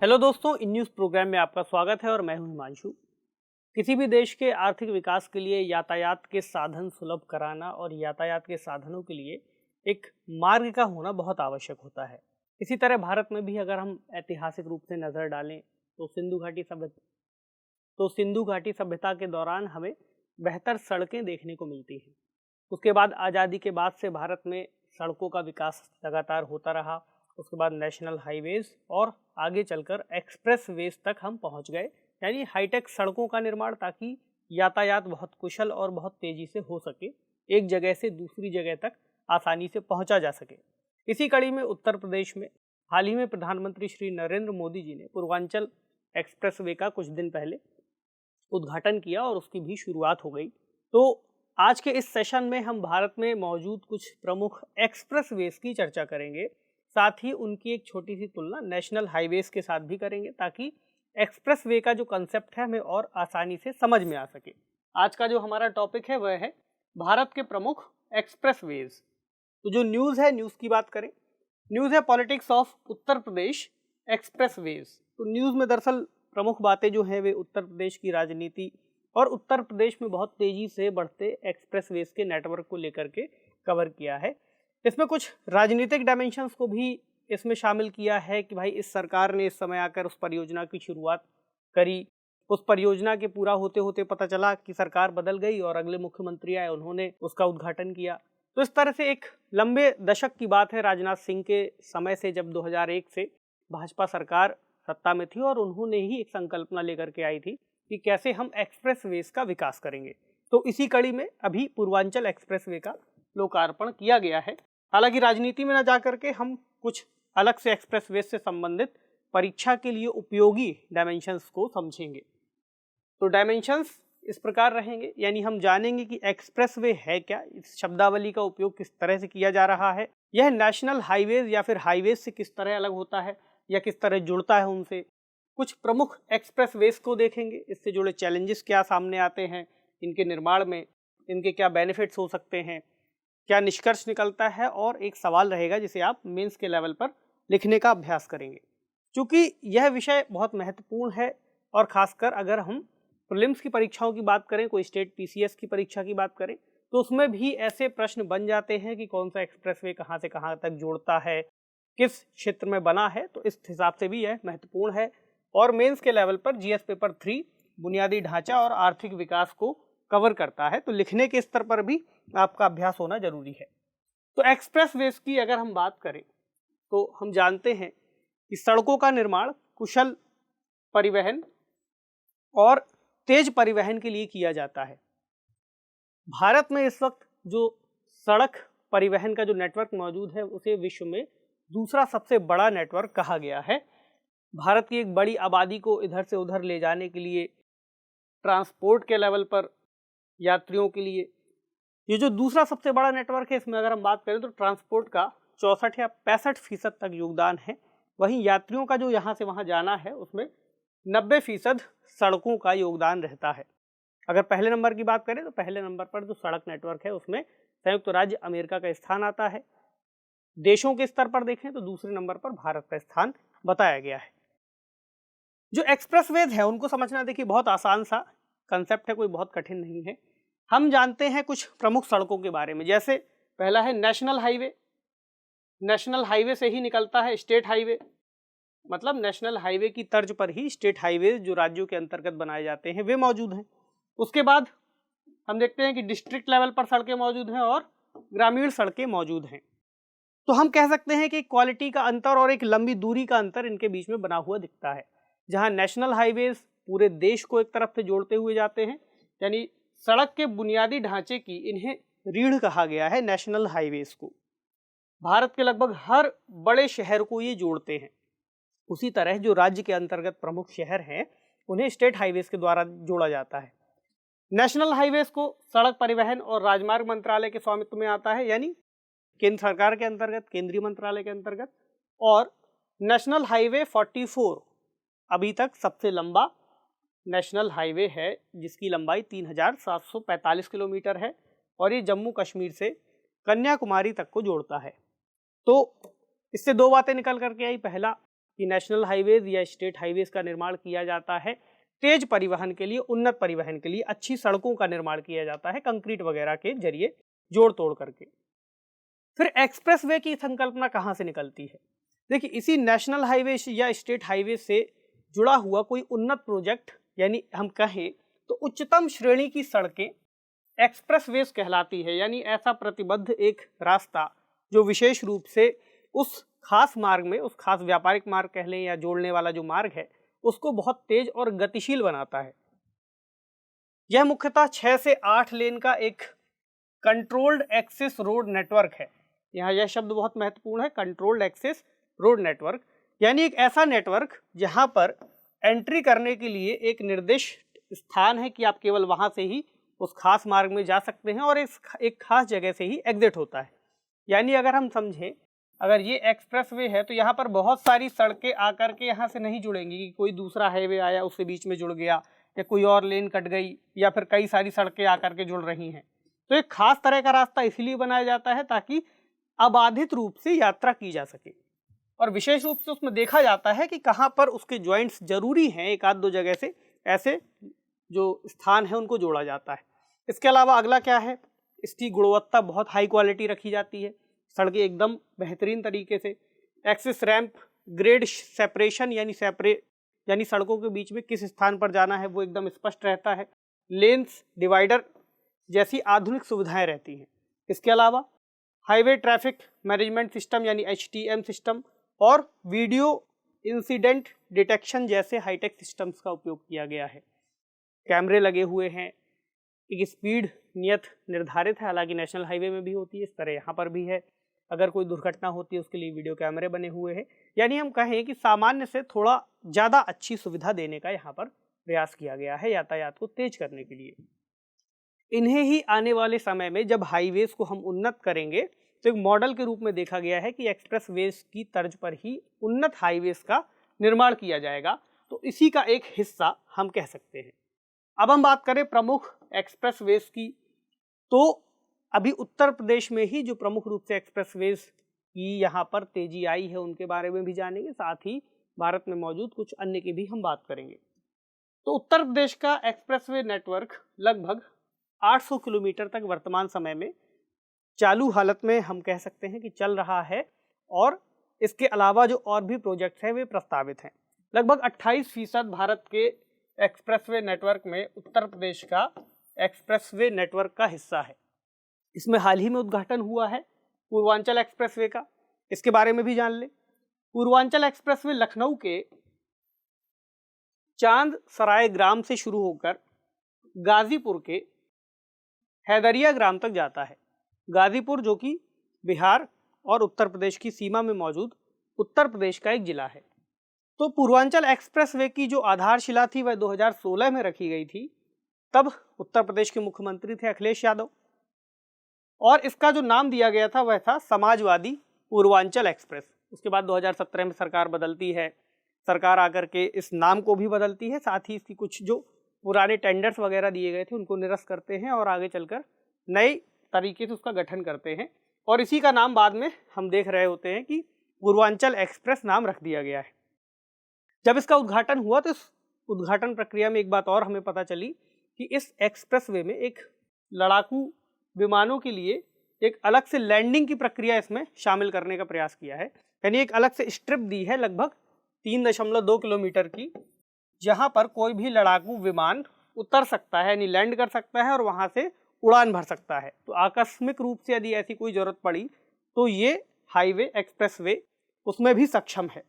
Hello दोस्तों, in news programme में आपका स्वागत है और मैं हूं हिमांशु। किसी भी देश के आर्थिक विकास के लिए यातायात के साधन सुलभ कराना और यातायात के साधनों के लिए एक मार्ग का होना बहुत आवश्यक होता है। इसी तरह भारत में भी अगर हम ऐतिहासिक रूप से नज़र डालें तो सिंधु घाटी सभ्यता के दौरान हमें बेहतर सड़कें देखने को मिलती हैं। उसके बाद आज़ादी के बाद से भारत में सड़कों का विकास लगातार होता रहा। उसके बाद नेशनल हाईवेज़ और आगे चलकर एक्सप्रेस वेज तक हम पहुंच गए, यानी हाईटेक सड़कों का निर्माण, ताकि यातायात बहुत कुशल और बहुत तेज़ी से हो सके, एक जगह से दूसरी जगह तक आसानी से पहुंचा जा सके। इसी कड़ी में उत्तर प्रदेश में हाल ही में प्रधानमंत्री श्री नरेंद्र मोदी जी ने पूर्वांचल एक्सप्रेस वे का कुछ दिन पहले उद्घाटन किया और उसकी भी शुरुआत हो गई। तो आज के इस सेशन में हम भारत में मौजूद कुछ प्रमुख एक्सप्रेस वेज की चर्चा करेंगे, साथ ही उनकी एक छोटी सी तुलना नेशनल हाईवेज के साथ भी करेंगे, ताकि एक्सप्रेस वे का जो कंसेप्ट है हमें और आसानी से समझ में आ सके। आज का जो हमारा टॉपिक है वह है भारत के प्रमुख एक्सप्रेस वेज। तो जो न्यूज़ है, न्यूज़ की बात करें, न्यूज़ है politics of Uttar Pradesh expressways. तो न्यूज़ में दरअसल प्रमुख बातें जो हैं वे उत्तर प्रदेश की राजनीति और उत्तर प्रदेश में बहुत तेज़ी से बढ़ते एक्सप्रेस वेज के नेटवर्क को लेकर के कवर किया है। इसमें कुछ राजनीतिक डायमेंशंस को भी इसमें शामिल किया है कि भाई इस सरकार ने इस समय आकर उस परियोजना की शुरुआत करी, उस परियोजना के पूरा होते होते पता चला कि सरकार बदल गई और अगले मुख्यमंत्री आए, उन्होंने उसका उद्घाटन किया। तो इस तरह से एक लंबे दशक की बात है, राजनाथ सिंह के समय से, जब 2001 से भाजपा सरकार सत्ता में थी और उन्होंने ही एक संकल्पना लेकर के आई थी कि कैसे हम एक्सप्रेस वेज का विकास करेंगे। तो इसी कड़ी में अभी पूर्वांचल एक्सप्रेस वे का लोकार्पण किया गया है। हालांकि राजनीति में न जाकर के हम कुछ अलग से एक्सप्रेस वे से संबंधित परीक्षा के लिए उपयोगी डायमेंशंस को समझेंगे। तो डायमेंशंस इस प्रकार रहेंगे, यानी हम जानेंगे कि एक्सप्रेस वे है क्या, इस शब्दावली का उपयोग किस तरह से किया जा रहा है, यह नेशनल हाईवेज या फिर हाईवेज से किस तरह अलग होता है या किस तरह जुड़ता है उनसे। कुछ प्रमुख एक्सप्रेस वेज को देखेंगे, इससे जुड़े चैलेंजेस क्या सामने आते हैं इनके निर्माण में, इनके क्या बेनिफिट्स हो सकते हैं, क्या निष्कर्ष निकलता है, और एक सवाल रहेगा जिसे आप मेंस के लेवल पर लिखने का अभ्यास करेंगे। क्योंकि यह विषय बहुत महत्वपूर्ण है और खासकर अगर हम प्रीलिम्स की परीक्षाओं की बात करें, कोई स्टेट पीसीएस की परीक्षा की बात करें, तो उसमें भी ऐसे प्रश्न बन जाते हैं कि कौन सा एक्सप्रेसवे कहाँ से कहाँ तक जोड़ता है, किस क्षेत्र में बना है। तो इस हिसाब से भी यह महत्वपूर्ण है। और मेंस के लेवल पर जीएस पेपर 3 बुनियादी ढांचा और आर्थिक विकास को कवर करता है, तो लिखने के स्तर पर भी आपका अभ्यास होना जरूरी है। तो एक्सप्रेस वेज की अगर हम बात करें तो हम जानते हैं कि सड़कों का निर्माण कुशल परिवहन और तेज परिवहन के लिए किया जाता है। भारत में इस वक्त जो सड़क परिवहन का जो नेटवर्क मौजूद है उसे विश्व में दूसरा सबसे बड़ा नेटवर्क कहा गया है। भारत की एक बड़ी आबादी को इधर से उधर ले जाने के लिए, ट्रांसपोर्ट के लेवल पर यात्रियों के लिए ये जो दूसरा सबसे बड़ा नेटवर्क है, इसमें अगर हम बात करें तो ट्रांसपोर्ट का 64 या 65% तक योगदान है। वहीं यात्रियों का जो यहाँ से वहाँ जाना है उसमें 90% सड़कों का योगदान रहता है। अगर पहले नंबर की बात करें तो पहले नंबर पर जो सड़क नेटवर्क है उसमें संयुक्त राज्य अमेरिका का स्थान आता है। देशों के स्तर पर देखें तो दूसरे नंबर पर भारत का स्थान बताया गया है। जो एक्सप्रेसवेज है उनको समझना देखिए बहुत आसान सा कंसेप्ट है, कोई बहुत कठिन नहीं है। हम जानते हैं कुछ प्रमुख सड़कों के बारे में, जैसे पहला है नेशनल हाईवे। नेशनल हाईवे से ही निकलता है स्टेट हाईवे, मतलब नेशनल हाईवे की तर्ज पर ही स्टेट हाईवे जो राज्यों के अंतर्गत बनाए जाते हैं वे मौजूद हैं। उसके बाद हम देखते हैं कि डिस्ट्रिक्ट लेवल पर सड़कें मौजूद हैं और ग्रामीण सड़कें मौजूद हैं। तो हम कह सकते हैं कि क्वालिटी का अंतर और एक लंबी दूरी का अंतर इनके बीच में बना हुआ दिखता है। जहां नेशनल हाईवेज पूरे देश को एक तरफ से जोड़ते हुए जाते हैं, यानी सड़क के बुनियादी ढांचे की इन्हें रीढ़ कहा गया है नेशनल हाईवेज को। भारत के लगभग हर बड़े शहर को ये जोड़ते हैं। उसी तरह जो राज्य के अंतर्गत प्रमुख शहर हैं उन्हें स्टेट हाईवेज के द्वारा जोड़ा जाता है। नेशनल हाईवेज को सड़क परिवहन और राजमार्ग मंत्रालय के स्वामित्व में आता है, यानी केंद्र सरकार के अंतर्गत, केंद्रीय मंत्रालय के अंतर्गत। और नेशनल हाईवे 44 अभी तक सबसे लंबा नेशनल हाईवे है, जिसकी लंबाई 3745 किलोमीटर है और ये जम्मू कश्मीर से कन्याकुमारी तक को जोड़ता है। तो इससे दो बातें निकल करके आई। पहला कि नेशनल हाईवेज या स्टेट हाईवेज का निर्माण किया जाता है तेज परिवहन के लिए, उन्नत परिवहन के लिए, अच्छी सड़कों का निर्माण किया जाता है कंक्रीट वगैरह के जरिए जोड़ तोड़ करके। फिर एक्सप्रेसवे की संकल्पना कहाँ से निकलती है? देखिए, इसी नेशनल हाईवे या स्टेट हाईवे से जुड़ा हुआ कोई उन्नत प्रोजेक्ट, यानी हम कहें तो उच्चतम श्रेणी की सड़कें एक्सप्रेसवेज कहलाती है। यानी ऐसा प्रतिबद्ध एक रास्ता जो विशेष रूप से उस खास मार्ग में, उस खास व्यापारिक मार्ग कह लें या जोड़ने वाला जो मार्ग है, उसको बहुत तेज और गतिशील बनाता है। यह मुख्यतः 6 से 8 लेन का एक कंट्रोल्ड एक्सेस रोड नेटवर्क है। यहाँ यह शब्द बहुत महत्वपूर्ण है, कंट्रोल्ड एक्सेस रोड नेटवर्क, यानी एक ऐसा नेटवर्क जहाँ पर एंट्री करने के लिए एक निर्दिष्ट स्थान है कि आप केवल वहाँ से ही उस खास मार्ग में जा सकते हैं और एक खास जगह से ही एग्जिट होता है। यानी अगर हम समझें, अगर ये एक्सप्रेसवे है तो यहाँ पर बहुत सारी सड़कें आकर के यहाँ से नहीं जुड़ेंगी कि कोई दूसरा हाईवे आया उससे बीच में जुड़ गया या कोई और लेन कट गई या फिर कई सारी सड़कें आकर के जुड़ रही हैं। तो एक खास तरह का रास्ता इसलिए बनाया जाता है ताकि अबाधित रूप से यात्रा की जा सके, और विशेष रूप से उसमें देखा जाता है कि कहाँ पर उसके जॉइंट्स जरूरी हैं, एक आध दो जगह से ऐसे जो स्थान है उनको जोड़ा जाता है। इसके अलावा अगला क्या है, इसकी गुणवत्ता बहुत हाई क्वालिटी रखी जाती है, सड़कें एकदम बेहतरीन तरीके से, एक्सेस रैंप, ग्रेड सेपरेशन यानी सड़कों के बीच में किस स्थान पर जाना है वो एकदम स्पष्ट रहता है, लेन्स डिवाइडर जैसी आधुनिक सुविधाएं रहती हैं। इसके अलावा हाईवे ट्रैफिक मैनेजमेंट सिस्टम यानी HTM सिस्टम और वीडियो इंसिडेंट डिटेक्शन जैसे हाईटेक सिस्टम्स का उपयोग किया गया है। कैमरे लगे हुए हैं, एक स्पीड नियत निर्धारित है, हालांकि नेशनल हाईवे में भी होती है, इस तरह यहाँ पर भी है। अगर कोई दुर्घटना होती है उसके लिए वीडियो कैमरे बने हुए हैं। यानी हम कहें कि सामान्य से थोड़ा ज़्यादा अच्छी सुविधा देने का यहाँ पर प्रयास किया गया है यातायात को तेज करने के लिए। इन्हें ही आने वाले समय में जब हाईवेज को हम उन्नत करेंगे तो एक मॉडल के रूप में देखा गया है कि एक्सप्रेसवेज की तर्ज पर ही उन्नत हाईवेज का निर्माण किया जाएगा। तो इसी का एक हिस्सा हम कह सकते हैं। अब हम बात करें प्रमुख एक्सप्रेसवेज की, तो अभी उत्तर प्रदेश में ही जो प्रमुख रूप से एक्सप्रेसवेज की यहाँ पर तेजी आई है उनके बारे में भी जानेंगे, साथ ही भारत में मौजूद कुछ अन्य की भी हम बात करेंगे। तो उत्तर प्रदेश का एक्सप्रेसवे नेटवर्क लगभग 800 किलोमीटर तक वर्तमान समय में चालू हालत में हम कह सकते हैं कि चल रहा है, और इसके अलावा जो और भी प्रोजेक्ट्स हैं वे प्रस्तावित हैं। लगभग 28% भारत के एक्सप्रेसवे नेटवर्क में उत्तर प्रदेश का एक्सप्रेसवे नेटवर्क का हिस्सा है। इसमें हाल ही में उद्घाटन हुआ है पूर्वांचल एक्सप्रेसवे का, इसके बारे में भी जान लें। पूर्वांचल एक्सप्रेसवे लखनऊ के चांद सराय ग्राम से शुरू होकर गाजीपुर के हैदरिया ग्राम तक जाता है। गाजीपुर जो कि बिहार और उत्तर प्रदेश की सीमा में मौजूद उत्तर प्रदेश का एक जिला है। तो पूर्वांचल एक्सप्रेसवे की जो आधारशिला थी वह 2016 में रखी गई थी। तब उत्तर प्रदेश के मुख्यमंत्री थे अखिलेश यादव, और इसका जो नाम दिया गया था वह था समाजवादी पूर्वांचल एक्सप्रेस। उसके बाद 2017 में सरकार बदलती है, सरकार आकर के इस नाम को भी बदलती है, साथ ही इसकी कुछ जो पुराने टेंडर्स वगैरह दिए गए थे उनको निरस्त करते हैं और आगे चलकर नए तरीके से उसका गठन करते हैं, और इसी का नाम बाद में हम देख रहे होते हैं कि पूर्वांचल एक्सप्रेस नाम रख दिया गया है। जब इसका उद्घाटन हुआ तो इस उद्घाटन प्रक्रिया में एक बात और हमें पता चली कि इस एक्सप्रेसवे में एक लड़ाकू विमानों के लिए एक अलग से लैंडिंग की प्रक्रिया इसमें शामिल करने का प्रयास किया है। यानी एक अलग से स्ट्रिप दी है लगभग 3.2 किलोमीटर की, जहां पर कोई भी लड़ाकू विमान उतर सकता है, यानी लैंड कर सकता है और वहां से उड़ान भर सकता है। तो आकस्मिक रूप से यदि ऐसी कोई जरूरत पड़ी तो ये हाईवे एक्सप्रेसवे उसमें भी सक्षम है।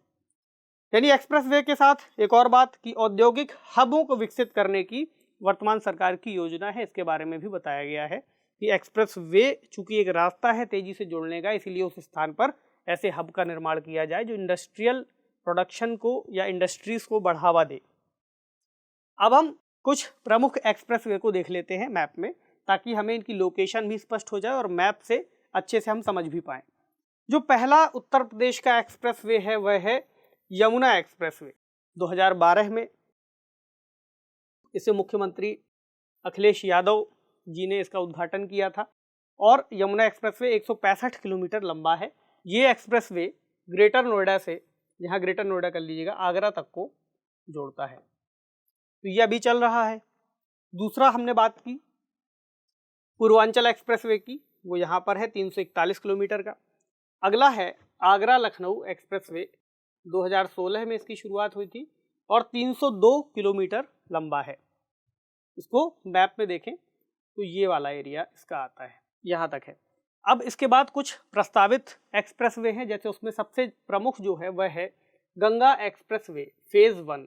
यानी एक्सप्रेसवे के साथ एक और बात कि औद्योगिक हबों को विकसित करने की वर्तमान सरकार की योजना है। इसके बारे में भी बताया गया है कि एक्सप्रेसवे चूंकि एक रास्ता है तेजी से जोड़ने का, इसलिए उस स्थान पर ऐसे हब का निर्माण किया जाए जो इंडस्ट्रियल प्रोडक्शन को या इंडस्ट्रीज को बढ़ावा दे। अब हम कुछ प्रमुख एक्सप्रेसवे को देख लेते हैं मैप में, ताकि हमें इनकी लोकेशन भी स्पष्ट हो जाए और मैप से अच्छे से हम समझ भी पाएं। जो पहला उत्तर प्रदेश का एक्सप्रेसवे है वह है यमुना एक्सप्रेसवे। 2012 में इसे मुख्यमंत्री अखिलेश यादव जी ने इसका उद्घाटन किया था, और यमुना एक्सप्रेसवे 165 किलोमीटर लंबा है। ये एक्सप्रेसवे ग्रेटर नोएडा से यहाँ ग्रेटर नोएडा कर लीजिएगा, आगरा तक को जोड़ता है। तो ये अभी चल रहा है। दूसरा हमने बात की पूर्वांचल एक्सप्रेसवे की, वो यहाँ पर है 341 किलोमीटर का। अगला है आगरा लखनऊ एक्सप्रेसवे, 2016 में इसकी शुरुआत हुई थी और 302 किलोमीटर लंबा है। इसको मैप में देखें तो ये वाला एरिया इसका आता है, यहाँ तक है। अब इसके बाद कुछ प्रस्तावित एक्सप्रेसवे हैं, जैसे उसमें सबसे प्रमुख जो है वह है गंगा एक्सप्रेसवे फेज़ 1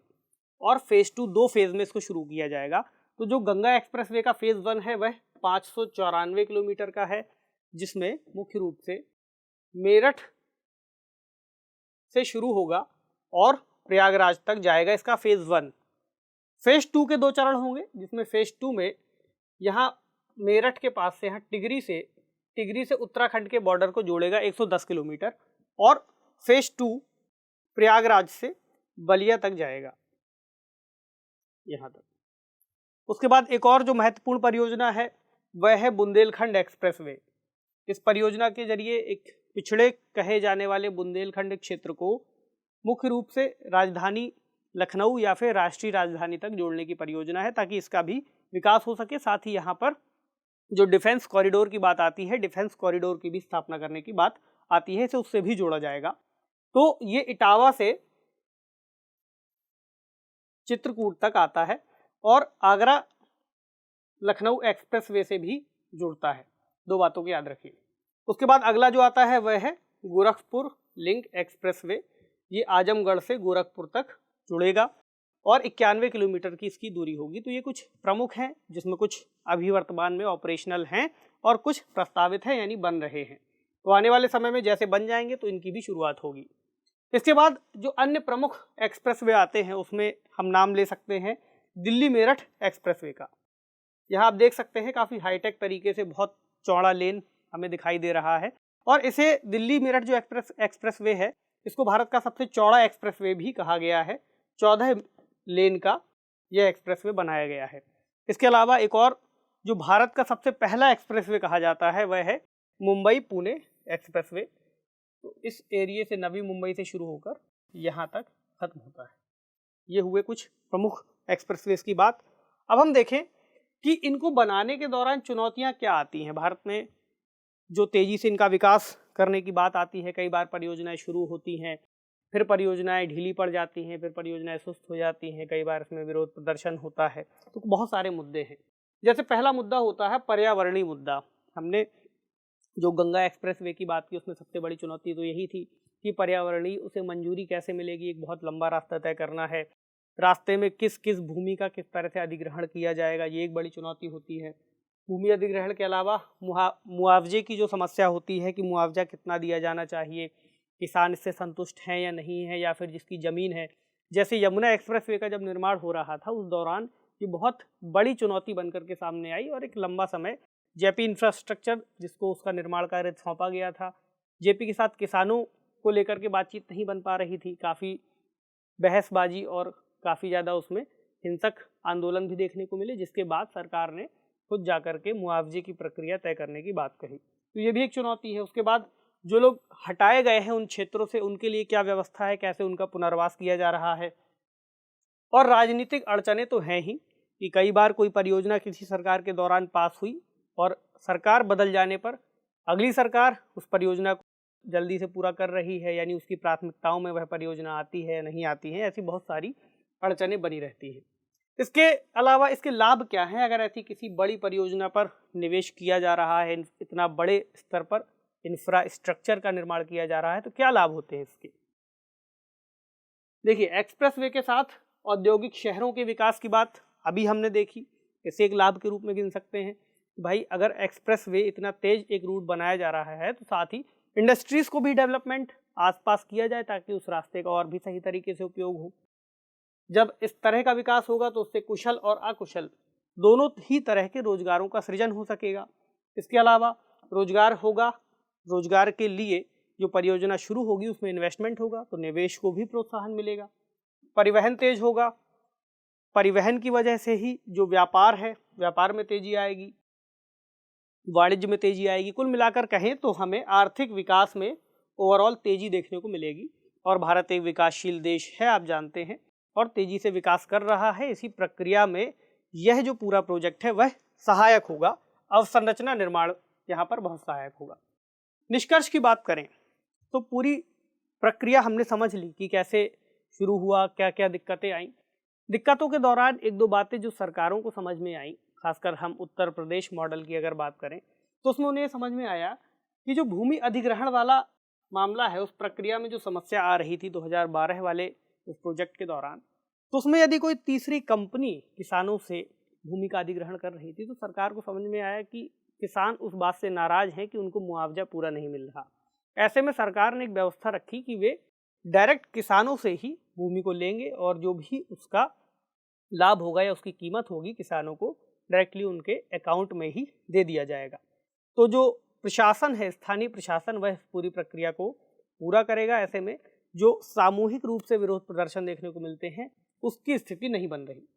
और फेज़ 2, 2 फेज़ में इसको शुरू किया जाएगा। तो जो गंगा एक्सप्रेसवे का फेज़ 1 है वह 594 किलोमीटर का है, जिसमें मुख्य रूप से मेरठ से शुरू होगा और प्रयागराज तक जाएगा इसका फेज़ 1। फेज़ 2 के 2 चरण होंगे, जिसमें फेज़ 2 में यहाँ मेरठ के पास से यहाँ टिगरी से उत्तराखंड के बॉर्डर को जोड़ेगा 110 किलोमीटर और फेज़ 2 प्रयागराज से बलिया तक जाएगा यहाँ तक। उसके बाद एक और जो महत्वपूर्ण परियोजना है वह है बुंदेलखंड एक्सप्रेसवे। इस परियोजना के जरिए एक पिछड़े कहे जाने वाले बुंदेलखंड क्षेत्र को मुख्य रूप से राजधानी लखनऊ या फिर राष्ट्रीय राजधानी तक जोड़ने की परियोजना है, ताकि इसका भी विकास हो सके। साथ ही यहाँ पर जो डिफेंस कॉरिडोर की बात आती है, डिफेंस कॉरिडोर की भी स्थापना करने की बात आती है, इसे उससे भी जोड़ा जाएगा। तो ये इटावा से चित्रकूट तक आता है और आगरा लखनऊ एक्सप्रेसवे से भी जुड़ता है। 2 बातों को याद रखिए। उसके बाद अगला जो आता है वह है गोरखपुर लिंक एक्सप्रेसवे। ये आजमगढ़ से गोरखपुर तक जुड़ेगा और 91 किलोमीटर की इसकी दूरी होगी। तो ये कुछ प्रमुख हैं, जिसमें कुछ अभी वर्तमान में ऑपरेशनल हैं और कुछ प्रस्तावित हैं, यानी बन रहे हैं। तो आने वाले समय में जैसे बन जाएंगे तो इनकी भी शुरुआत होगी। इसके बाद जो अन्य प्रमुख एक्सप्रेसवे आते हैं उसमें हम नाम ले सकते हैं दिल्ली मेरठ एक्सप्रेसवे का। यहाँ आप देख सकते हैं काफ़ी हाईटेक तरीके से बहुत चौड़ा लेन हमें दिखाई दे रहा है और इसे दिल्ली मेरठ जो एक्सप्रेसवे है, इसको भारत का सबसे चौड़ा एक्सप्रेसवे भी कहा गया है। 14 लेन का यह एक्सप्रेसवे बनाया गया है। इसके अलावा एक और जो भारत का सबसे पहला एक्सप्रेसवे कहा जाता है वह है मुंबई पुणे एक्सप्रेसवे। तो इस एरिया से नवी मुंबई से शुरू होकर यहाँ तक खत्म होता है। ये हुए कुछ प्रमुख एक्सप्रेसवेज की बात। अब हम देखें कि इनको बनाने के दौरान चुनौतियाँ क्या आती हैं। भारत में जो तेज़ी से इनका विकास करने की बात आती है, कई बार परियोजनाएं शुरू होती हैं, फिर परियोजनाएं ढीली पड़ जाती हैं, फिर परियोजनाएं सुस्त हो जाती हैं, कई बार इसमें विरोध प्रदर्शन होता है। तो बहुत सारे मुद्दे हैं। जैसे पहला मुद्दा होता है पर्यावरणीय मुद्दा। हमने जो गंगा एक्सप्रेसवे की बात की उसमें सबसे बड़ी चुनौती तो यही थी कि पर्यावरणीय उसे मंजूरी कैसे मिलेगी। एक बहुत लंबा रास्ता तय करना है, रास्ते में किस किस भूमि का किस तरह से अधिग्रहण किया जाएगा, ये एक बड़ी चुनौती होती है। भूमि अधिग्रहण के अलावा मुआवजे की जो समस्या होती है कि मुआवजा कितना दिया जाना चाहिए, किसान इससे संतुष्ट हैं या नहीं है, या फिर जिसकी ज़मीन है। जैसे यमुना एक्सप्रेसवे का जब निर्माण हो रहा था उस दौरान ये बहुत बड़ी चुनौती बनकर के सामने आई और एक लंबा समय जेपी इंफ्रास्ट्रक्चर, जिसको उसका निर्माण कार्य सौंपा गया था, जेपी के साथ किसानों को लेकर के बातचीत नहीं बन पा रही थी। काफ़ी बहसबाजी और काफ़ी ज़्यादा उसमें हिंसक आंदोलन भी देखने को मिले, जिसके बाद सरकार ने खुद जाकर के मुआवजे की प्रक्रिया तय करने की बात कही। तो ये भी एक चुनौती है। उसके बाद जो लोग हटाए गए हैं उन क्षेत्रों से, उनके लिए क्या व्यवस्था है, कैसे उनका पुनर्वास किया जा रहा है। और राजनीतिक अड़चने तो हैं ही कि कई बार कोई परियोजना किसी सरकार के दौरान पास हुई और सरकार बदल जाने पर अगली सरकार उस परियोजना को जल्दी से पूरा कर रही है, यानी उसकी प्राथमिकताओं में वह परियोजना आती है नहीं आती है, ऐसी बहुत सारी अड़चनें बनी रहती हैं। इसके अलावा इसके लाभ क्या हैं? अगर ऐसी किसी बड़ी परियोजना पर निवेश किया जा रहा है, इतना बड़े स्तर पर इंफ्रास्ट्रक्चर का निर्माण किया जा रहा है, तो क्या लाभ होते हैं इसके? देखिए, एक्सप्रेसवे के साथ औद्योगिक शहरों के विकास की बात अभी हमने देखी, इसे एक लाभ के रूप में गिन सकते हैं। भाई अगर एक्सप्रेसवे इतना तेज एक रूट बनाया जा रहा है तो साथ ही इंडस्ट्रीज़ को भी डेवलपमेंट आसपास किया जाए ताकि उस रास्ते का और भी सही तरीके से उपयोग हो। जब इस तरह का विकास होगा तो उससे कुशल और अकुशल दोनों ही तरह के रोजगारों का सृजन हो सकेगा। इसके अलावा रोजगार होगा, रोजगार के लिए जो परियोजना शुरू होगी उसमें इन्वेस्टमेंट होगा तो निवेश को भी प्रोत्साहन मिलेगा। परिवहन तेज होगा, परिवहन की वजह से ही जो व्यापार है, व्यापार में तेजी आएगी, वाणिज्य में तेजी आएगी। कुल मिलाकर कहें तो हमें आर्थिक विकास में ओवरऑल तेजी देखने को मिलेगी। और भारत एक विकासशील देश है, आप जानते हैं, और तेजी से विकास कर रहा है। इसी प्रक्रिया में यह जो पूरा प्रोजेक्ट है वह सहायक होगा, अवसंरचना निर्माण यहाँ पर बहुत सहायक होगा। निष्कर्ष की बात करें तो पूरी प्रक्रिया हमने समझ ली कि कैसे शुरू हुआ, क्या क्या दिक्कतें आई। दिक्कतों के दौरान एक दो बातें जो सरकारों को समझ में आई, खासकर हम उत्तर प्रदेश मॉडल की अगर बात करें तो उसमें उन्हें समझ में आया कि जो भूमि अधिग्रहण वाला मामला है, उस प्रक्रिया में जो समस्या आ रही थी 2012 वाले उस प्रोजेक्ट के दौरान, तो उसमें यदि कोई तीसरी कंपनी किसानों से भूमि का अधिग्रहण कर रही थी तो सरकार को समझ में आया कि किसान उस बात से नाराज हैं कि उनको मुआवजा पूरा नहीं मिल रहा। ऐसे में सरकार ने एक व्यवस्था रखी कि वे डायरेक्ट किसानों से ही भूमि को लेंगे और जो भी उसका लाभ होगा या उसकी कीमत होगी किसानों को डायरेक्टली उनके अकाउंट में ही दे दिया जाएगा। तो जो प्रशासन है, स्थानीय प्रशासन, वह पूरी प्रक्रिया को पूरा करेगा। ऐसे में जो सामूहिक रूप से विरोध प्रदर्शन देखने को मिलते हैं उसकी स्थिति नहीं बन रही।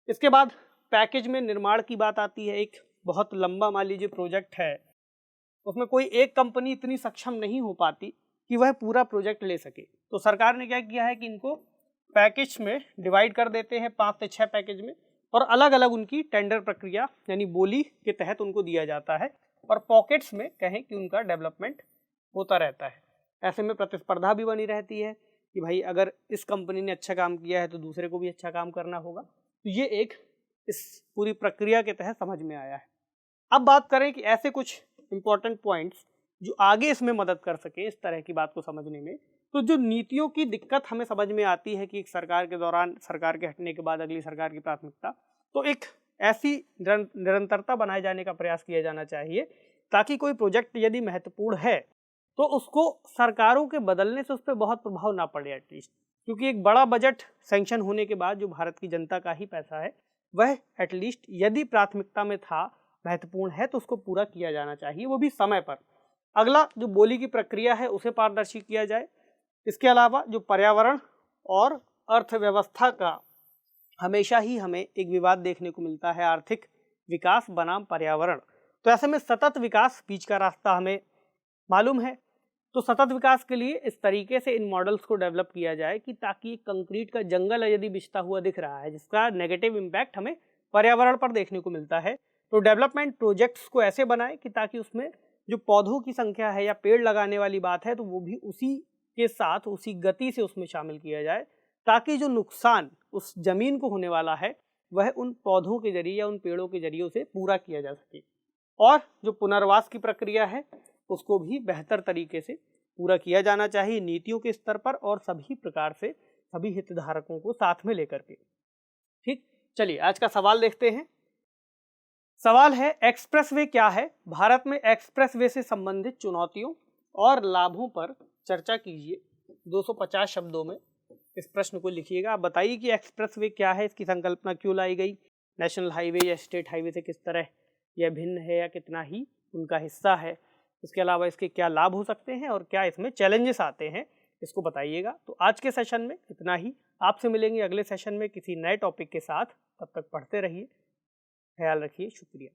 इसके बाद पैकेज में निर्माण की बात आती है। एक बहुत लंबा मान लीजिए प्रोजेक्ट है, उसमें कोई एक कंपनी इतनी सक्षम नहीं हो पाती कि वह पूरा प्रोजेक्ट ले सके, तो सरकार ने क्या किया है कि इनको पैकेज में डिवाइड कर देते हैं, 5 से 6 पैकेज में, और अलग अलग उनकी टेंडर प्रक्रिया यानी बोली के तहत उनको दिया जाता है और पॉकेट्स में कहें कि उनका डेवलपमेंट होता रहता है। ऐसे में प्रतिस्पर्धा भी बनी रहती है कि भाई अगर इस कंपनी ने अच्छा काम किया है तो दूसरे को भी अच्छा काम करना होगा। तो ये एक इस पूरी प्रक्रिया के तहत समझ में आया है। अब बात करें कि ऐसे कुछ इंपॉर्टेंट पॉइंट्स जो आगे इसमें मदद कर सके इस तरह की बात को समझने में, तो जो नीतियों की दिक्कत हमें समझ में आती है कि एक सरकार के दौरान, सरकार के हटने के बाद अगली सरकार की प्राथमिकता, तो एक ऐसी निरंतरता बनाए जाने का प्रयास किया जाना चाहिए ताकि कोई प्रोजेक्ट यदि महत्वपूर्ण है तो उसको सरकारों के बदलने से उस पर बहुत प्रभाव ना पड़े एटलीस्ट, क्योंकि एक बड़ा बजट सैंक्शन होने के बाद जो भारत की जनता का ही पैसा है वह एटलीस्ट यदि प्राथमिकता में था, महत्वपूर्ण है, तो उसको पूरा किया जाना चाहिए, वो भी समय पर। अगला जो बोली की प्रक्रिया है उसे पारदर्शी किया जाए। इसके अलावा जो पर्यावरण और अर्थव्यवस्था का हमेशा ही हमें एक विवाद देखने को मिलता है, आर्थिक विकास बनाम पर्यावरण, तो ऐसे में सतत विकास बीच का रास्ता हमें मालूम है। तो सतत विकास के लिए इस तरीके से इन मॉडल्स को डेवलप किया जाए कि ताकि कंक्रीट का जंगल यदि बिछता हुआ दिख रहा है जिसका नेगेटिव इम्पैक्ट हमें पर्यावरण पर देखने को मिलता है, तो डेवलपमेंट प्रोजेक्ट्स को ऐसे बनाए कि ताकि उसमें जो पौधों की संख्या है या पेड़ लगाने वाली बात है तो वो भी उसी के साथ उसी गति से उसमें शामिल किया जाए, ताकि जो नुकसान उस जमीन को होने वाला है वह उन पौधों के जरिए या उन पेड़ों के जरिए उसे पूरा किया जा सके। और जो पुनर्वास की प्रक्रिया है उसको भी बेहतर तरीके से पूरा किया जाना चाहिए नीतियों के स्तर पर और सभी प्रकार से सभी हितधारकों को साथ में लेकर के। ठीक, चलिए आज का सवाल देखते हैं। सवाल है, एक्सप्रेसवे क्या है? भारत में एक्सप्रेसवे से संबंधित चुनौतियों और लाभों पर चर्चा कीजिए। 250 शब्दों में इस प्रश्न को लिखिएगा। आप बताइए कि एक्सप्रेसवे क्या है, इसकी संकल्पना क्यों लाई गई, नेशनल हाईवे या स्टेट हाईवे से किस तरह यह भिन्न है या कितना ही उनका हिस्सा है, इसके अलावा इसके क्या लाभ हो सकते हैं और क्या इसमें चैलेंजेस आते हैं, इसको बताइएगा। तो आज के सेशन में इतना ही। आपसे मिलेंगे अगले सेशन में किसी नए टॉपिक के साथ। तब तक पढ़ते रहिए, ख्याल रखिए, शुक्रिया।